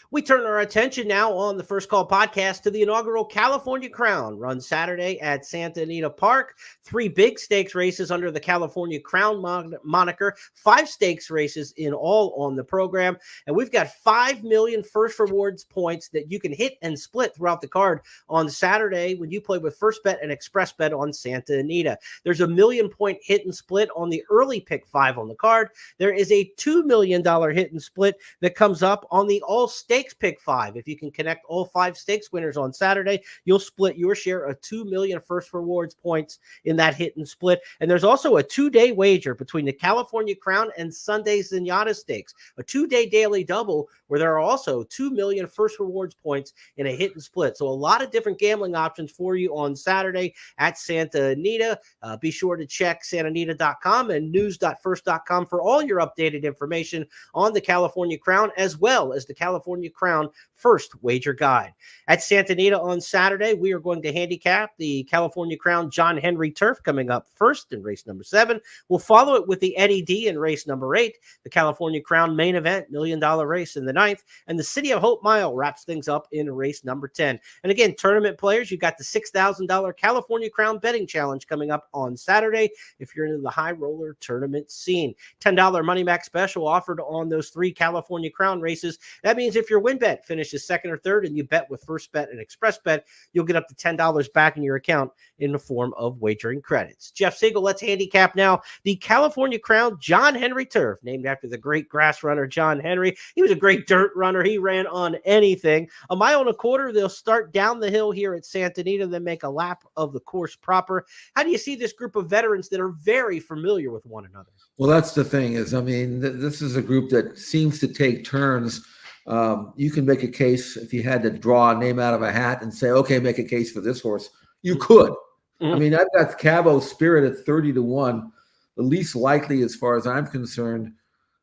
We turn our attention now on the First Call podcast to the inaugural California Crown, run Saturday at Santa Anita Park. 3 big stakes races under the California Crown moniker, 5 stakes races in all on the program. And we've got 5 million first rewards points that you can hit and split throughout the card on Saturday when you play with BET and Xpressbet on Santa Anita. There's a $1 million point hit and split on the early pick 5 on the card. There is a $2 million hit and split that comes up on the all stakes pick 5. If you can connect all 5 stakes winners on Saturday, you'll split your share of 2 million first rewards points in that hit and split. And there's also a 2-day wager between the California Crown and Sunday's Zenyatta Stakes, a 2-day daily double where there are also 2 million first rewards points in a hit and split. So a lot of different gambling options for you on Saturday at Santa Anita. Be sure to check santanita.com and news.first.com for all your updated information on the California Crown, as well as the California Crown First Wager Guide. At Santa Anita on Saturday, we are going to handicap the California Crown John Henry Turf coming up first in race number 7. We'll follow it with the Eddie D in race number 8, the California Crown main event, $1 million race in the 9th, and the City of Hope Mile wraps things up in race number 10. And again, tournament players, you got the $6,000 California Crown betting challenge coming up on Saturday if you're into the high roller tournament scene. $10 money back special offered on those 3 California Crown races. That means if your win bet finishes second or third and you bet with BET and Xpressbet, you'll get up to $10 back in your account in the form of wagering credits. Jeff Siegel, let's handicap now the California Crown John Henry Turf, named after the great grass runner John Henry. He was a great dirt runner. He ran on anything. 1.25 miles, they'll start down the hill here at Santa Anita, then make a lap of the course proper. How do you see this group of veterans that are very familiar with one another? Well, that's the thing is, I mean, this is a group that seems to take turns. You can make a case if you had to draw a name out of a hat and say, okay, make a case for this horse. You could. I mean, I've got Cabo Spirit at 30-1, the least likely as far as I'm concerned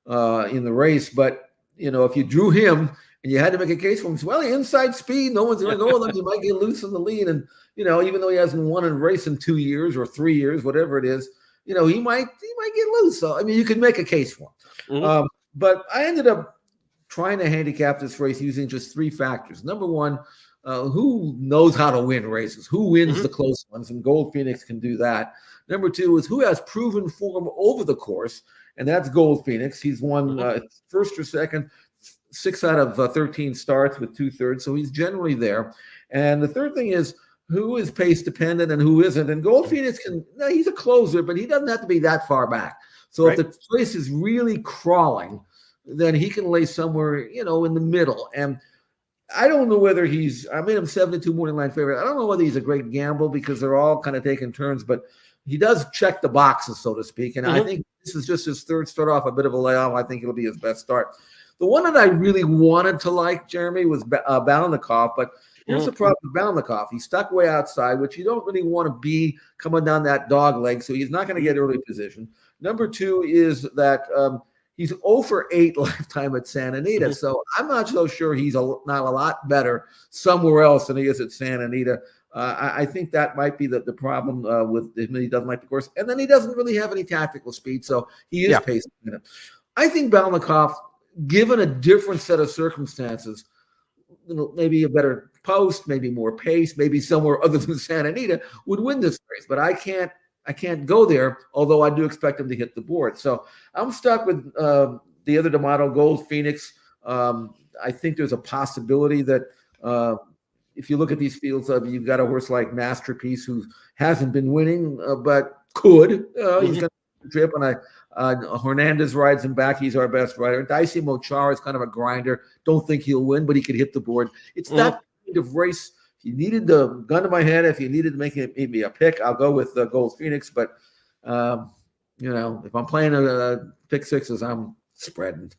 in the race. But, you know, if you drew him and you had to make a case for him, well, he inside speed, no one's going to go with him. He might get loose in the lead. And, you know, even though he hasn't won a race in 2 years or 3 years, whatever it is, you know, he might get loose. So, I mean, you could make a case for him. But I ended up trying to handicap this race using just 3 factors. Number one, who knows how to win races? Who wins the close ones? And Gold Phoenix can do that. Number 2 is who has proven form over the course, and that's Gold Phoenix. He's won first or second, 6 out of 13 starts with 2/3, so he's generally there. And the third thing is who is pace dependent and who isn't. And Gold Phoenix he's a closer, but he doesn't have to be that far back. So if the race is really crawling, then he can lay somewhere, you know, in the middle. And I don't know whether I made him 7-2 morning line favorite. I don't know whether he's a great gamble because they're all kind of taking turns, but he does check the boxes, so to speak. And I think this is just his third start off, a bit of a layoff. I think it'll be his best start. The one that I really wanted to like, Jeremy, was Balnikoff, but here's the problem with Balnikoff. He's stuck way outside, which you don't really want to be coming down that dog leg, so he's not going to get early position. Number 2 is that he's 0 for 8 lifetime at Santa Anita, so I'm not so sure he's not a lot better somewhere else than he is at Santa Anita. I think that might be the problem with him. He doesn't like the course, and then he doesn't really have any tactical speed, so he is pacing. I think Balnikoff, given a different set of circumstances, you know, maybe a better post, maybe more pace, maybe somewhere other than Santa Anita, would win this race. But I can't go there, although I do expect him to hit the board. So I'm stuck with the other D'Amato, Gold Phoenix. I think there's a possibility that if you look at these fields, you've got a horse like Masterpiece who hasn't been winning, but could. He's going to trip, and Hernandez rides him back. He's our best rider. Dicey Mochara is kind of a grinder. Don't think he'll win, but he could hit the board. It's that kind of race. If you needed the gun to my head, if you needed to make it maybe a pick, I'll go with Gold Phoenix. But, you know, if I'm playing pick sixes, I'm spreading.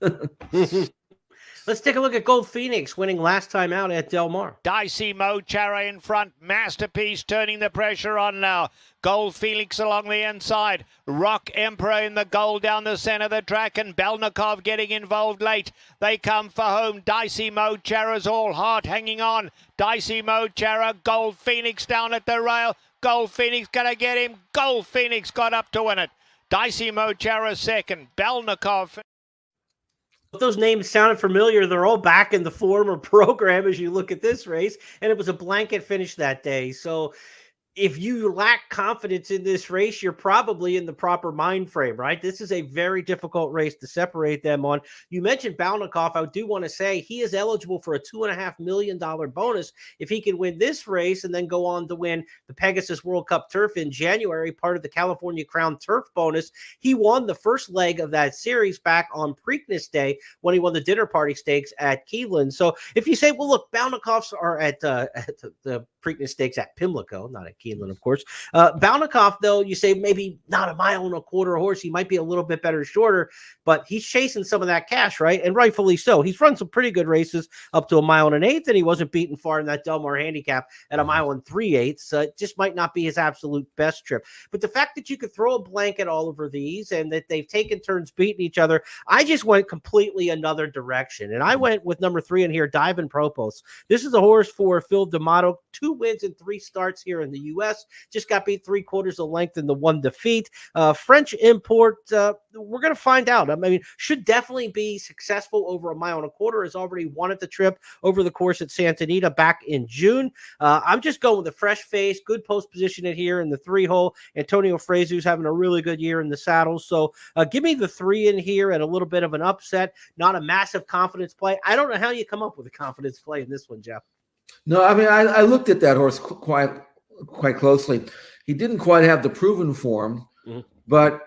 Let's take a look at Gold Phoenix winning last time out at Del Mar. Dicey Mochara in front. Masterpiece turning the pressure on now. Gold Phoenix along the inside. Rock Emperor in the goal down the centre of the track, and Balnikoff getting involved late. They come for home. Dicey Mochara's all heart hanging on. Dicey Mochara, Gold Phoenix down at the rail. Gold Phoenix going to get him. Gold Phoenix got up to win it. Dicey Mochara second. Balnikoff. Those names sounded familiar. They're all back in the former program as you look at this race, and it was a blanket finish that day. So if you lack confidence in this race, you're probably in the proper mind frame, right? This is a very difficult race to separate them on. You mentioned Balnikov. I do want to say he is eligible for a $2.5 million bonus if he can win this race and then go on to win the Pegasus World Cup Turf in January, part of the California Crown Turf bonus. He won the first leg of that series back on Preakness Day when he won the dinner party stakes at Keeneland. So if you say, well, look, Balnikovs are at the Preakness Stakes at Pimlico, not at Keeneland, of course. Balnikov, though, you say maybe not a mile and a quarter horse. He might be a little bit better shorter, but he's chasing some of that cash, right? And rightfully so. He's run some pretty good races up to a mile and an eighth, and he wasn't beaten far in that Delmar handicap at a mile and 3/8. It just might not be his absolute best trip. But the fact that you could throw a blanket all over these and that they've taken turns beating each other, I just went completely another direction. And I went with number 3 in here, Divan Propos. This is a horse for Phil D'Amato, 2 wins and 3 starts here in the U.S. Just got beat 3/4 of length in the 1 defeat. French import, we're going to find out. I mean, should definitely be successful over a mile and a quarter. Has already won at the trip over the course at Santa Anita back in June. I'm just going with a fresh face, good post position in here in the 3-hole. Antonio Frazu's having a really good year in the saddle. So give me the 3 in here at a little bit of an upset, not a massive confidence play. I don't know how you come up with a confidence play in this one, Jeff. No, I mean, I looked at that horse quite closely. He didn't quite have the proven form, but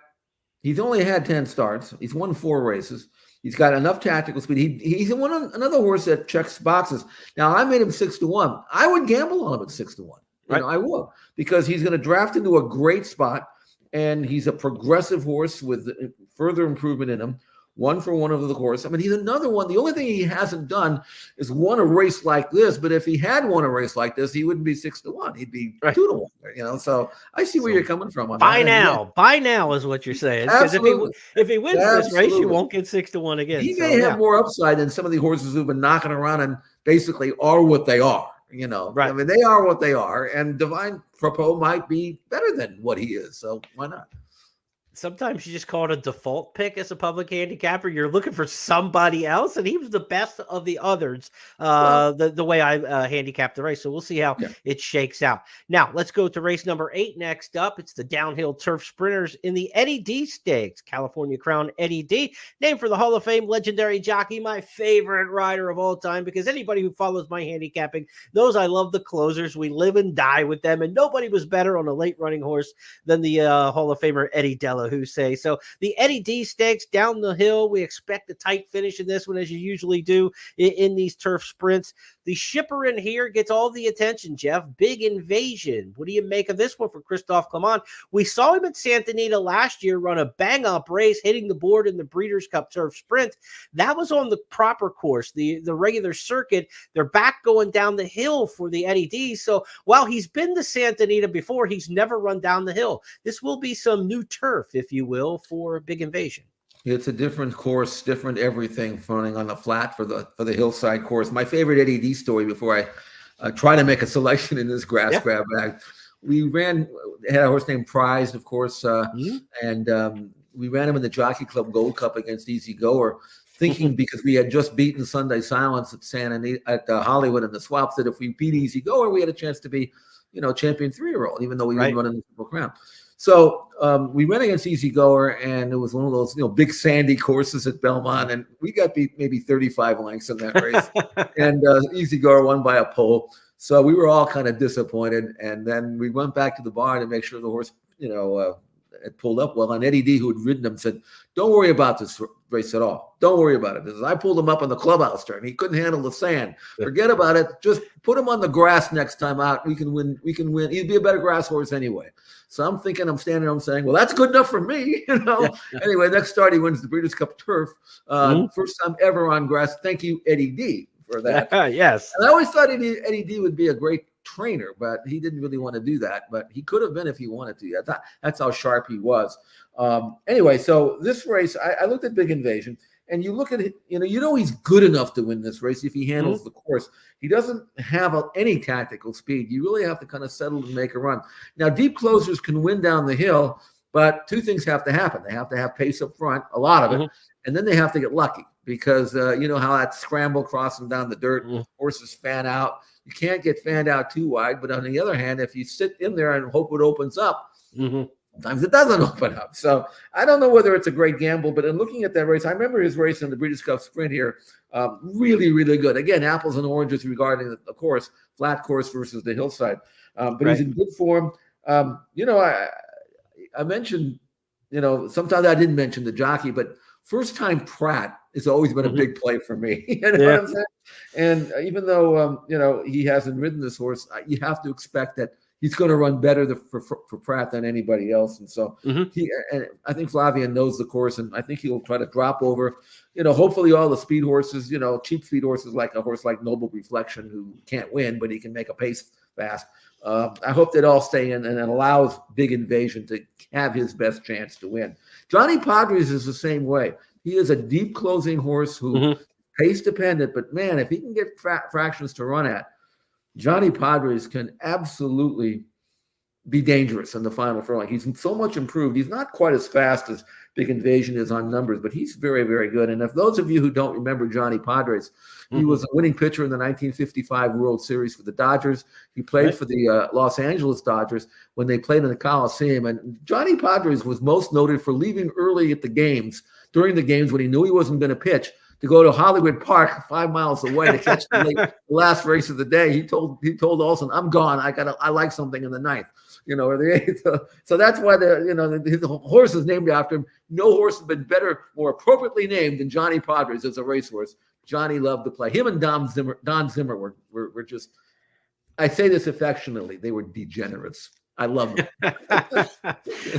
he's only had 10 starts. He's won 4 races. He's got enough tactical speed. He's another horse that checks boxes. Now, I made him 6-1. I would gamble on him at 6-1. Right. I will, because he's going to draft into a great spot, and he's a progressive horse with further improvement in him. 1 for 1 over the course. I mean, he's another one. The only thing he hasn't done is won a race like this. But if he had won a race like this, he wouldn't be 6-1. He'd be 2-1. So I see where you're coming from on buy that. now, buy now is what you're saying. Because if he wins this race, you won't get 6-1 again. He may have more upside than some of the horses who've been knocking around and basically are what they are. Right. I mean, they are what they are, and Divine Propos might be better than what he is. So why not? Sometimes you just call it a default pick as a public handicapper. You're looking for somebody else, and he was the best of the others, the way I handicapped the race. So we'll see how it shakes out. Now, let's go to race number 8 next up. It's the downhill turf sprinters in the Eddie D Stakes. California Crown Eddie D, named for the Hall of Fame legendary jockey, my favorite rider of all time, because anybody who follows my handicapping knows I love the closers. We live and die with them, and nobody was better on a late running horse than the Hall of Famer Eddie Della. Who say so? The Eddie D Stakes down the hill. We expect a tight finish in this one, as you usually do in these turf sprints. The shipper in here gets all the attention, Jeff. Big Invasion. What do you make of this one for Christophe Clement? We saw him at Santa Anita last year run a bang-up race, hitting the board in the Breeders' Cup Turf Sprint. That was on the proper course, the regular circuit. They're back going down the hill for the Eddie D. So while he's been to Santa Anita before, he's never run down the hill. This will be some new turf, if you will, for Big Invasion. It's a different course, different everything, running on the flat for the hillside course. My favorite Eddie D story before I try to make a selection in this grass grab bag. We had a horse named Prize, of course, and we ran him in the Jockey Club Gold Cup against Easy Goer, thinking because we had just beaten Sunday Silence at Santa Anita, at Hollywood in the swaps, that if we beat Easy Goer, we had a chance to be, champion 3-year-old, even though we didn't run in the Triple Crown. So we went against Easy Goer, and it was one of those, big sandy courses at Belmont, and we got beat maybe 35 lengths in that race. And Easy Goer won by a pole. So we were all kind of disappointed. And then we went back to the barn to make sure the horse, had pulled up well. And Eddie D, who had ridden him, said, "Don't worry about this race at all. Don't worry about it. I pulled him up on the clubhouse turn. He couldn't handle the sand. Forget about it. Just put him on the grass next time out. We can win. We can win. He'd be a better grass horse anyway." So I'm thinking, I'm standing there, I'm saying, well, that's good enough for me. Anyway, next start, he wins the Breeders' Cup Turf. First time ever on grass. Thank you, Eddie D, for that. Yes. And I always thought Eddie D would be a great trainer, but he didn't really want to do that. But he could have been if he wanted to. That's how sharp he was. Anyway, so this race, I looked at Big Invasion, and you look at it, he's good enough to win this race if he handles the course. He doesn't have any tactical speed. You really have to kind of settle and make a run. Now, deep closers can win down the hill, but 2 things have to happen. They have to have pace up front, a lot of it, and then they have to get lucky. because you know how that scramble crossing down the dirt, horses fan out. You can't get fanned out too wide, but on the other hand, if you sit in there and hope it opens up, sometimes it doesn't open up. So I don't know whether it's a great gamble, but in looking at that race, I remember his race in the Breeders' Cup Sprint here, really, really good. Again, apples and oranges regarding the course, flat course versus the hillside. But he's in good form. You know, I mentioned, you know, sometimes I didn't mention the jockey, but first time Pratt has always been a big play for me. You know what I'm saying? And even though, you know, he hasn't ridden this horse, you have to expect that he's going to run better for Pratt than anybody else. And so and I think Flavien knows the course, and I think he'll try to drop over, you know, hopefully all the speed horses, you know, cheap speed horses like a horse like Noble Reflection, who can't win, but he can make a pace fast. I hope that all stay in and it allows Big Invasion to have his best chance to win. Johnny Padres is the same way. He is a deep closing horse who pace dependent, but man, if he can get fractions to run at, Johnny Padres can absolutely be dangerous in the final furlong. He's so much improved. He's not quite as fast as Big Invasion is on numbers, but he's very, very good. And if those of you who don't remember Johnny Padres, he was a winning pitcher in the 1955 World Series for the Dodgers. He played for the Los Angeles Dodgers when they played in the Coliseum. And Johnny Padres was most noted for leaving early at the games, during the games when he knew he wasn't going to pitch, to go to Hollywood Park 5 miles away to catch the last race of the day. He told Olsen, "I'm gone. I like something in the ninth." You know, or the eighth. So that's why his horse is named after him. No horse has been better, more appropriately named than Johnny Padres as a racehorse. Johnny loved to play. Him and Don Zimmer were just, I say this affectionately, they were degenerates. I love them.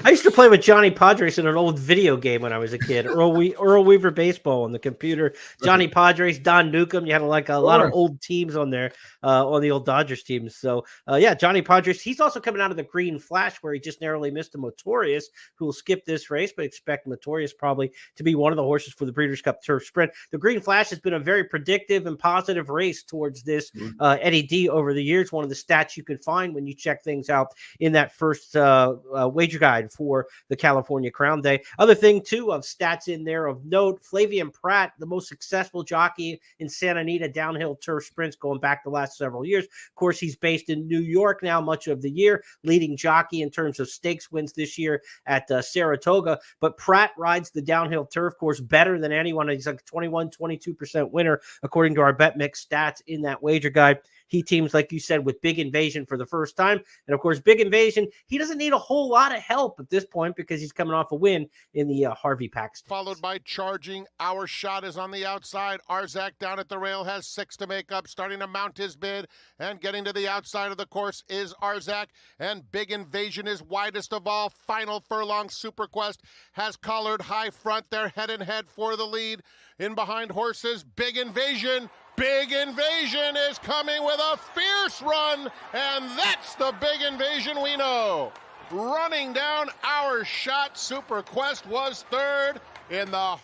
I used to play with Johnny Padres in an old video game when I was a kid. Earl Weaver Baseball on the computer. Johnny Padres, Don Newcomb. You had like a lot of old teams on there, on the old Dodgers teams. So yeah, Johnny Padres. He's also coming out of the Green Flash, where he just narrowly missed a Motorius, who will skip this race, but expect Motorius probably to be one of the horses for the Breeders' Cup Turf Sprint. The Green Flash has been a very predictive and positive race towards this Eddie D over the years. One of the stats you can find when you check things out in that first wager guide for the California Crown Day. Other thing, too, of stats in there of note, Flavien Prat, the most successful jockey in Santa Anita downhill turf sprints going back the last several years. Of course, he's based in New York now much of the year, leading jockey in terms of stakes wins this year at Saratoga. But Pratt rides the downhill turf course better than anyone. He's like 22% winner, according to our Bet Mix stats in that wager guide. He teams, like you said, with Big Invasion for the first time. And, of course, Big Invasion, he doesn't need a whole lot of help at this point because he's coming off a win in the Harvey Pack. Followed by Charging. Our Shot is on the outside. Arzak down at the rail has 6 to make up, starting to mount his bid. And getting to the outside of the course is Arzak. And Big Invasion is widest of all. Final Furlong Super Quest has collared high front. They're head and head for the lead. In behind horses, Big Invasion. Big Invasion is coming with a fierce run, and that's the Big Invasion we know. Running down Our Shot, Super Quest was third in the...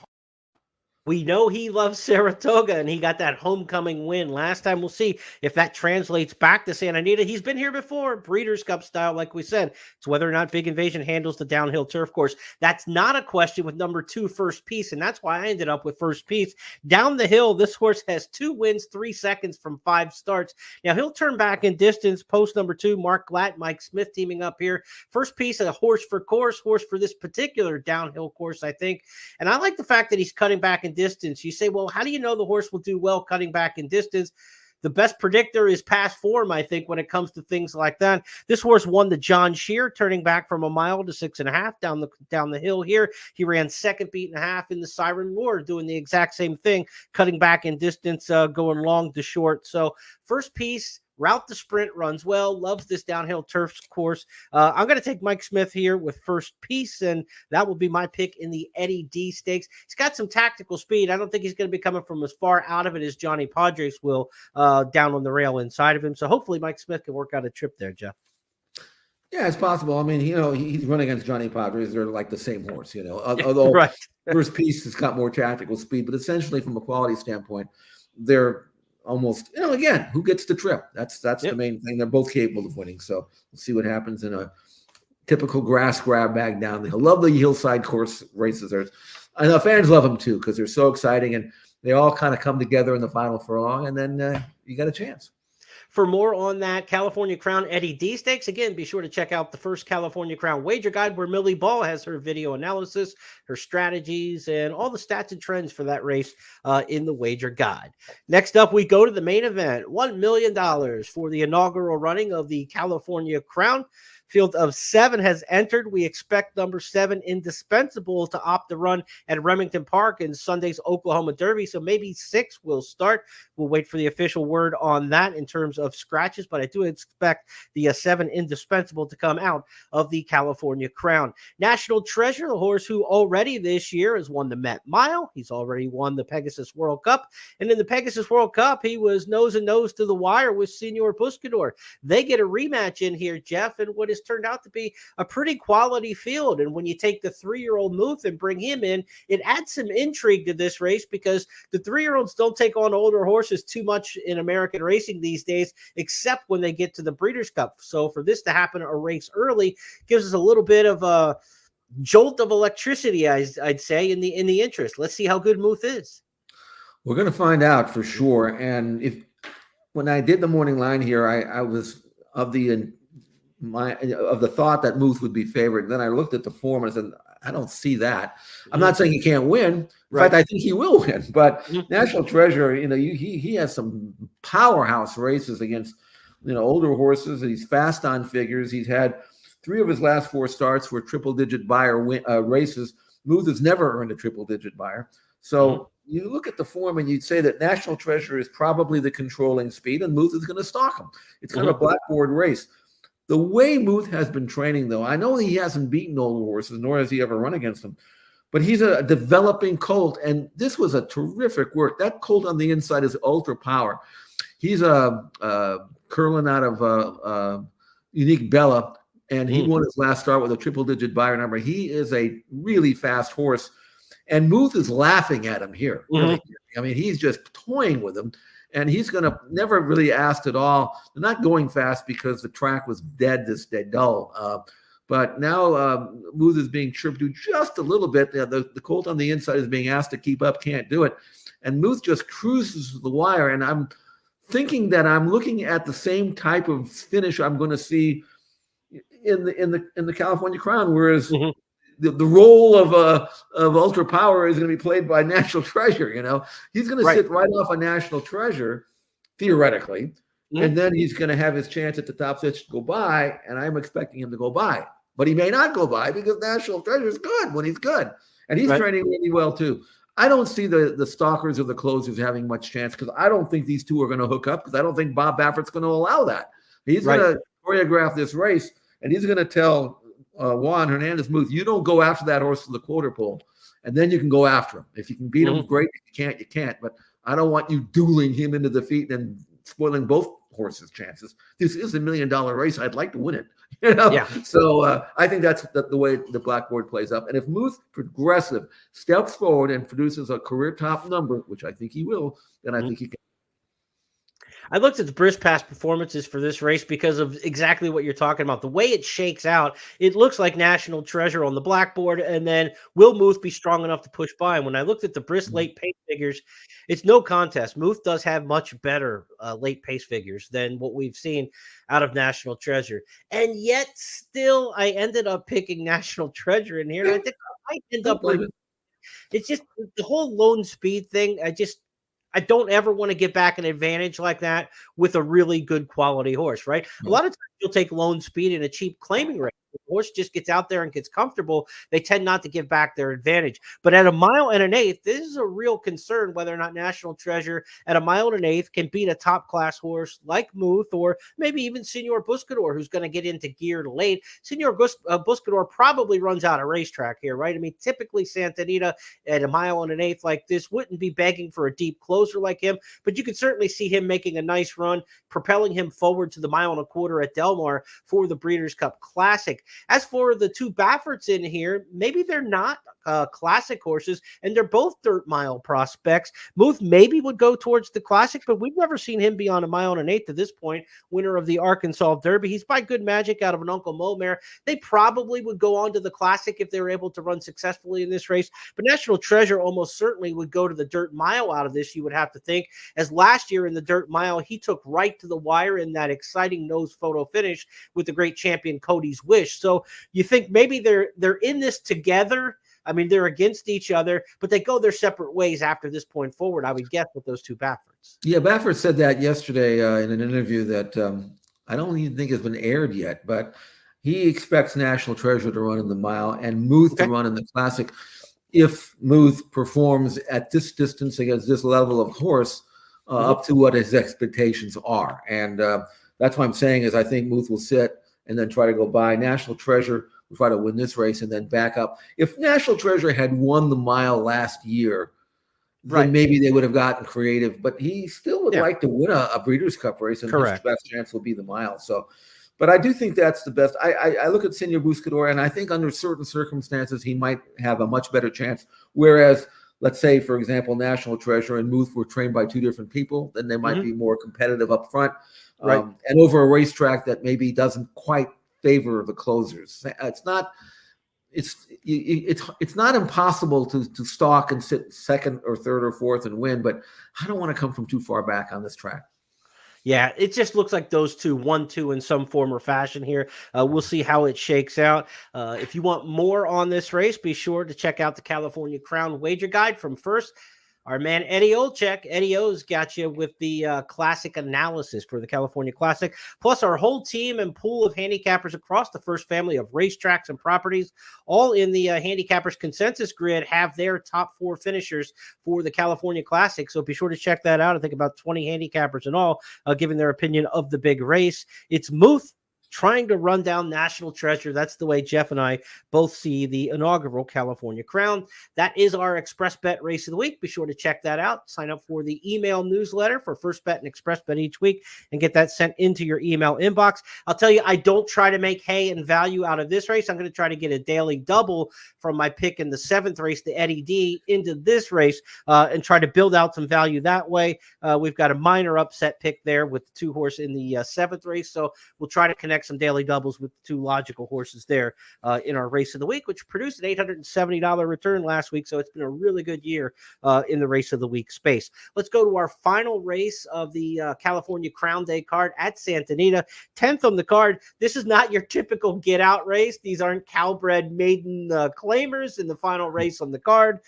We know he loves Saratoga, and he got that homecoming win last time. We'll see if that translates back to Santa Anita. He's been here before, Breeders' Cup style, like we said. It's whether or not Big Invasion handles the downhill turf course. That's not a question with number 2, First Piece, and that's why I ended up with First Piece. Down the hill, this horse has 2 wins, 3 seconds from 5 starts. Now, he'll turn back in distance. Post number 2, Mark Glatt, Mike Smith teaming up here. First Piece, a horse for course, horse for this particular downhill course, I think. And I like the fact that he's cutting back in distance. You say, well, how do you know the horse will do well cutting back in distance? The best predictor is past form, I think, when it comes to things like that. This horse won the John Shear, turning back from a mile to 6.5 down the hill here. He ran second beat and a half in the Siren Roar, doing the exact same thing, cutting back in distance, going long to short. So First Piece, route the sprint, runs well, loves this downhill turf course. I'm going to take Mike Smith here with First Piece, and that will be my pick in the Eddie D Stakes. He's got some tactical speed. I don't think he's going to be coming from as far out of it as Johnny Padres will down on the rail inside of him. So hopefully Mike Smith can work out a trip there, Jeff. Yeah, it's possible. I mean, he's running against Johnny Padres. They're like the same horse, although right. First Piece has got more tactical speed, but essentially from a quality standpoint, they're almost, again, who gets the trip? That's the main thing. They're both capable of winning. So we'll see what happens in a typical grass grab bag down the hill. Love the hillside course races. I know fans love them too because they're so exciting. And they all kind of come together in the final furlong, and then you got a chance. For more on that California Crown Eddie D Stakes, again, be sure to check out the first California Crown Wager Guide, where Millie Ball has her video analysis, her strategies, and all the stats and trends for that race in the Wager Guide. Next up, we go to the main event, $1 million for the inaugural running of the California Crown. Field of 7 has entered. We expect number 7, Indispensable, to opt to run at Remington Park in Sunday's Oklahoma Derby. So maybe 6 will start. We'll wait for the official word on that in terms of scratches, but I do expect the 7, Indispensable, to come out of the California Crown. National Treasure, the horse who already this year has won the Met Mile. He's already won the Pegasus World Cup. And in the Pegasus World Cup, he was nose and nose to the wire with Senor Buscador. They get a rematch in here, Jeff, and what is turned out to be a pretty quality field. And when you take the 3-year-old Muth and bring him in, it adds some intrigue to this race, because the 3-year-olds don't take on older horses too much in American racing these days, except when they get to the Breeders' Cup. So for this to happen a race early gives us a little bit of a jolt of electricity, I'd say, in the interest. Let's see how good Muth is. We're going to find out for sure. And when I did the morning line here, I was of the thought that Muth would be favored. And then I looked at the form and I said, I don't see that. I'm not saying he can't win. In fact, I think he will win. But National Treasure, he has some powerhouse races against, older horses. He's fast on figures. He's had 3 of his last 4 starts were triple-digit buyer races. Muth has never earned a triple-digit buyer. So you look at the form and you'd say that National Treasure is probably the controlling speed, and Muth is going to stalk him. It's kind of a blackboard race. The way Muth has been training, though, I know he hasn't beaten older horses, nor has he ever run against them, but he's a developing colt, and this was a terrific work. That colt on the inside is Ultra Power. He's a curling out of Unique Bella, and he won his last start with a triple-digit buyer number. He is a really fast horse, and Muth is laughing at him here. Really. I mean, he's just toying with him. And he's going to never really asked at all. They're not going fast because the track was dull. But now Muth is being chirped to just a little bit. The colt on the inside is being asked to keep up, can't do it. And Muth just cruises the wire. And I'm thinking that I'm looking at the same type of finish I'm going to see in the California Crown, whereas the role of Ultra Power is going to be played by National Treasure. He's going to sit right off a National Treasure, theoretically, and then he's going to have his chance at the top 6 to go by, and I'm expecting him to go by. But he may not go by because National Treasure is good when he's good, and he's training really well too. I don't see the stalkers or the closers having much chance, because I don't think these two are going to hook up, because I don't think Bob Baffert's going to allow that. He's going to choreograph this race, and he's going to tell Juan Hernandez Muth, you don't go after that horse to the quarter pole, and then you can go after him. If you can beat him, great. If you can't, you can't. But I don't want you dueling him into defeat and spoiling both horses' chances. This is $1 million race. I'd like to win it. So I think that's the way the blackboard plays up. And if Muth progressive steps forward and produces a career top number, which I think he will, then I think he can. I looked at the Brisk Pass performances for this race because of exactly what you're talking about. The way it shakes out, it looks like National Treasure on the blackboard, and then will Muth be strong enough to push by? And when I looked at the Brisk late pace figures, it's no contest. Muth does have much better late pace figures than what we've seen out of National Treasure. And yet still, I ended up picking National Treasure in here. And I think I might end up with it's just the whole lone speed thing. I don't ever want to get back an advantage like that with a really good quality horse, right? A lot of times you'll take lone speed in a cheap claiming race. The horse just gets out there and gets comfortable. They tend not to give back their advantage. But at 1 1/8, this is a real concern whether or not National Treasure at 1 1/8 can beat a top-class horse like Muth, or maybe even Senor Buscador, who's going to get into gear late. Senor Buscador probably runs out of racetrack here, right? I mean, typically Santa Anita at 1 1/8 like this wouldn't be begging for a deep closer like him, but you could certainly see him making a nice run, propelling him forward to the 1 1/4 at Del Mar for the Breeders' Cup Classic. pick. As for the two Bafferts in here, maybe they're not classic horses, and they're both dirt mile prospects. Muth maybe would go towards the classic, but we've never seen him beyond a mile and an eighth to this point, winner of the Arkansas Derby. He's by good magic out of an Uncle Mo mare. They probably would go on to the classic if they were able to run successfully in this race, but National Treasure almost certainly would go to the dirt mile out of this, you would have to think, as last year in the dirt mile, he took right to the wire in that exciting nose photo finish with the great champion Cody's Wish. So you think maybe they're in this together. I mean, they're against each other, but they go their separate ways after this point forward, I would guess, with those two Bafferts. Yeah, Baffert said that yesterday in an interview that I don't even think has been aired yet, but he expects National Treasure to run in the mile and Muth to run in the classic if Muth performs at this distance against this level of horse up to what his expectations are. And that's what I'm saying is I think Muth will sit and then try to go by. National Treasure will try to win this race and then back up. If National Treasure had won the mile last year, then maybe they would have gotten creative. But he still would like to win a Breeders' Cup race, and his best chance will be the mile. So, but I do think that's the best. I look at Senor Buscador, and I think under certain circumstances he might have a much better chance. Whereas, let's say, for example, National Treasure and Muth were trained by two different people, then they might be more competitive up front. And over a racetrack that maybe doesn't quite favor the closers. It's not impossible to stalk and sit second or third or fourth and win, but I don't want to come from too far back on this track. Yeah, it just looks like those two 1-2 in some form or fashion here. We'll see how it shakes out. If you want more on this race, be sure to check out the California Crown Wager Guide from First. Our man Eddie Olczyk. Eddie O's got you with the classic analysis for the California Classic, plus our whole team and pool of handicappers across the First family of racetracks and properties, all in the handicappers consensus grid, have their top four finishers for the California Classic. So be sure to check that out. I think about 20 handicappers in all giving their opinion of the big race. It's Muth trying to run down National Treasure. That's the way Jeff and I both see the inaugural California Crown. That is our Express Bet Race of the Week. Be sure to check that out. Sign up for the email newsletter for First Bet and Express Bet each week and get that sent into your email inbox. I'll tell you, I don't try to make hay and value out of this race. I'm going to try to get a daily double from my pick in the seventh race, the Eddie D, into this race and try to build out some value that way. We've got a minor upset pick there with the two horse in the seventh race. So we'll try to connect some daily doubles with the two logical horses there in our race of the week, which produced an $870 return last week. So it's been a really good year in the race of the week space. Let's go to our final race of the California Crown Day card at Santa Anita. 10th on the card. This is not your typical get out race. These aren't Calbred maiden claimers in the final race on the card.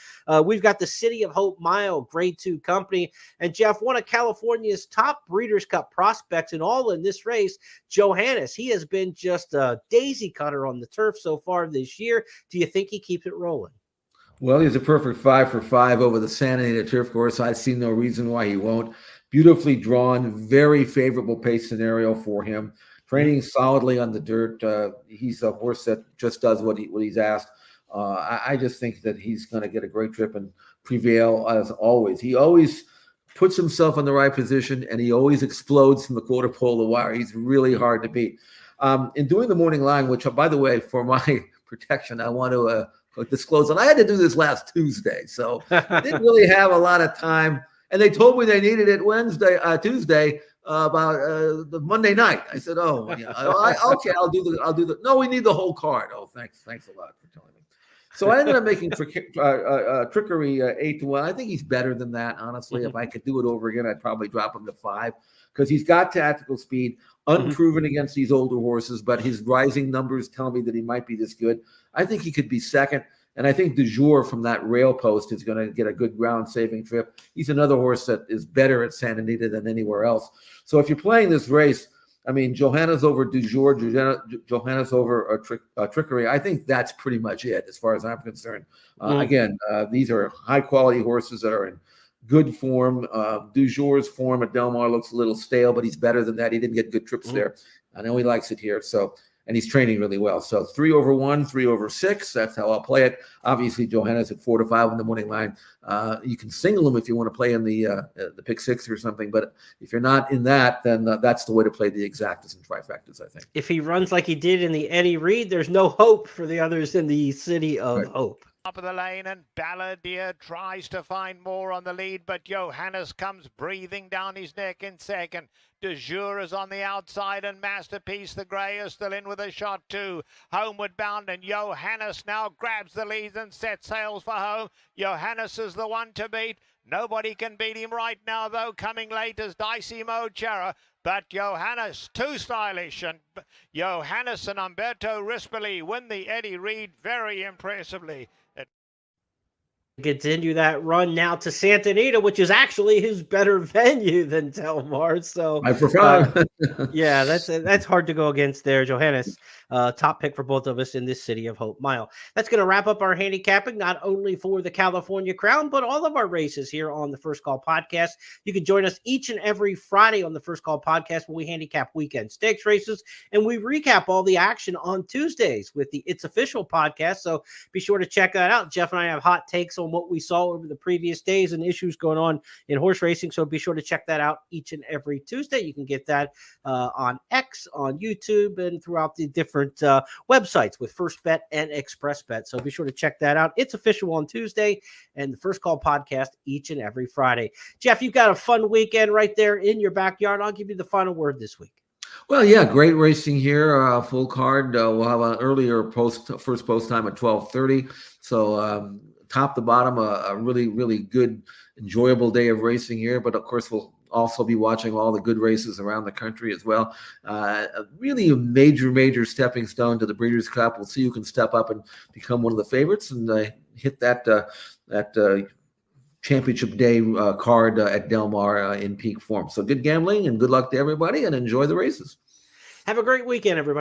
We've got the City of Hope Mile Grade 2 company. And Jeff, one of California's top Breeders' Cup prospects in all in this race, Johannes. He has been just a daisy cutter on the turf so far this year. Do you think he keeps it rolling? Well, he's a perfect 5 for 5 over the Santa Anita turf course. I see no reason why he won't. Beautifully drawn, very favorable pace scenario for him. Training solidly on the dirt. He's a horse that just does what he's asked. I just think that he's going to get a great trip and prevail as always. He always puts himself in the right position, and he always explodes from the quarter pole to the wire. He's really hard to beat. In doing the morning line, which, by the way, for my protection, I want to disclose, and I had to do this last Tuesday, so I didn't really have a lot of time. And they told me they needed it Tuesday about the Monday night. I said, "Oh, yeah, okay, I'll do the. No, we need the whole card. Oh, thanks a lot for telling me." So I ended up making Trickery 8-1. I think he's better than that, honestly. If I could do it over again, I'd probably drop him to 5 because he's got tactical speed, unproven against these older horses, but his rising numbers tell me that he might be this good. I think he could be second, and I think Du Jour from that rail post is going to get a good ground-saving trip. He's another horse that is better at Santa Anita than anywhere else. So if you're playing this race, I mean, Johannes over Du Jour, Johannes over Trickery. I think that's pretty much it as far as I'm concerned. Again, these are high-quality horses that are in good form. Du Jour's form at Del Mar looks a little stale, but he's better than that. He didn't get good trips there. I know he likes it here. So and he's training really well. So 3/1, 3/6. That's how I'll play it. Obviously, Johannes at 4-5 in the morning line. You can single him if you want to play in the pick six or something. But if you're not in that, then that's the way to play the exactas and trifectas, I think. If he runs like he did in the Eddie Reed, there's no hope for the others in the City of Hope. Top of the lane, and Balladeer tries to find more on the lead, but Johannes comes breathing down his neck in second. De Jure is on the outside, and Masterpiece the Grey is still in with a shot too. Homeward bound, and Johannes now grabs the lead and sets sails for home. Johannes is the one to beat. Nobody can beat him right now, though. Coming late is Dicey Mo Chera, but Johannes too stylish, and Johannes and Umberto Rispoli win the Eddie Reed very impressively. Continue that run now to Santa Anita, which is actually his better venue than Del Mar. So I prefer. yeah, that's hard to go against there. Johannes, top pick for both of us in this City of Hope mile. That's going to wrap up our handicapping, not only for the California Crown, but all of our races here on the First Call Podcast. You can join us each and every Friday on the First Call Podcast when we handicap weekend stakes races, and we recap all the action on Tuesdays with the It's Official podcast. So be sure to check that out. Jeff and I have hot takes on what we saw over the previous days and issues going on in horse racing. So be sure to check that out each and every Tuesday. You can get that on X, on YouTube, and throughout the different websites with First Bet and Xpressbet. So be sure to check that out. It's official on Tuesday, and the First Call Podcast each and every Friday. Jeff, you've got a fun weekend right there in your backyard. I'll give you the final word this week. Well, yeah, great racing here. Full card. We'll have an earlier first post time at 12:30. So top to bottom, a really, really good, enjoyable day of racing here. But of course, we'll also be watching all the good races around the country as well. Really a major stepping stone to the Breeders' Cup. We'll see who can step up and become one of the favorites and hit that championship day card at Del Mar in peak form. So good gambling and good luck to everybody, and enjoy the races. Have a great weekend, everybody.